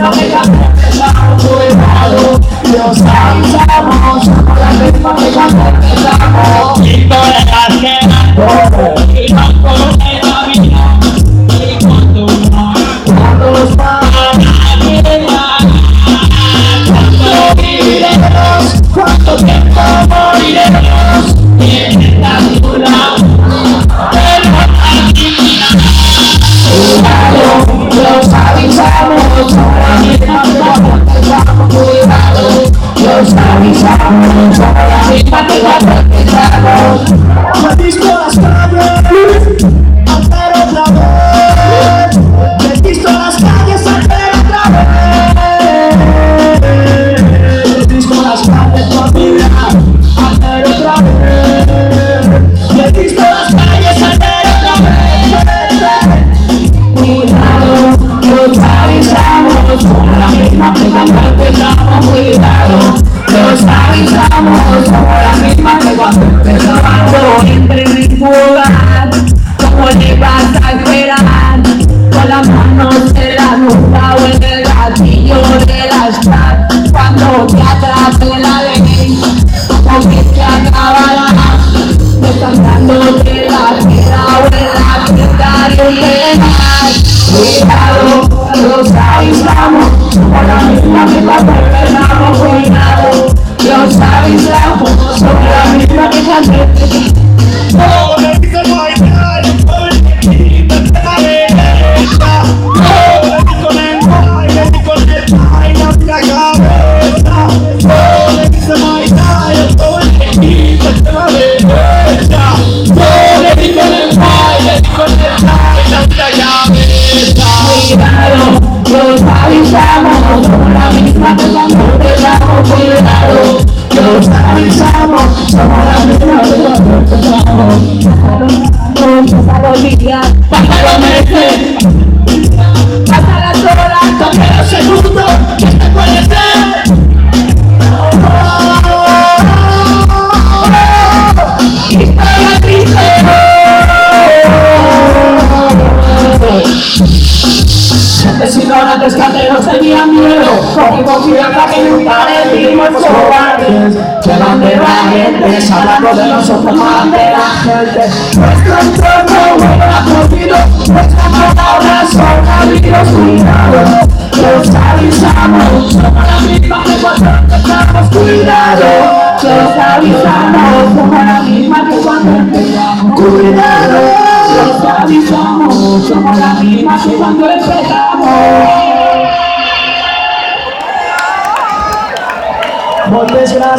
misma que cuando empezamos. Cuidado, los avisamos, somos la misma que cuando empezamos. Y todas las que y no conoce la vida. Y cuando Los ¿cuánto viviremos? ¿Cuánto tiempo moriremos? y en esta ciudad, Los avisamos, somos la misma que cuando empezamos. Cuidado, los avisamos, somos la misma que cuando empezamos. Me visto las calles, altero otra vez. Me visto las calles, altero otra vez. Me visto las calles por mi vida, altero otra vez. Me visto las calles, altero otra vez. Cuidado, los avisamos, somos la misma que cuando empezamos. Cuidado, los avisamos, somos la misma que cuando empezamos. Entre mi lugar, como le vas a esperar, con las manos en la nuca o en el gatillo de la espada. Cuando te atrape la ley, porque te acabará, descansándote la vida o en la tienda de un penal. Cuidado, los avisamos, somos la misma que cuando empezamos. Cuidado, los avisamos, somos la misma que cuando empezamos. oh, le dice no hay nada, y te la derecha. Oh, le dice no hay nada, le dice la cabeza. Oh, le dice no hay nada, y te la derecha. Oh, le dice no hay nada, le dice la cabeza. Cuidado, los avisamos, somos la misma que cuando empezamos. Cuidado, los avisamos, somos la misma que cuando empezamos. Pasan los días, pasan los meses, pasan las horas, tocan los segundos, ¿qué te puede ser? Historia triste. Si no antes que antes no tenía miedo, con confianza que nunca le dimos cobardes. Que donde la gente hablando de nosotros más de la gente. Nuestro entorno huele a corrido, nuestras palabras son amigos. Cuidado, los avisamos, somos la misma que cuando empezamos. Cuidado, los avisamos, somos la misma que cuando empezamos. Cuidado, los avisamos, somos la misma que cuando empezamos. Muchas gracias.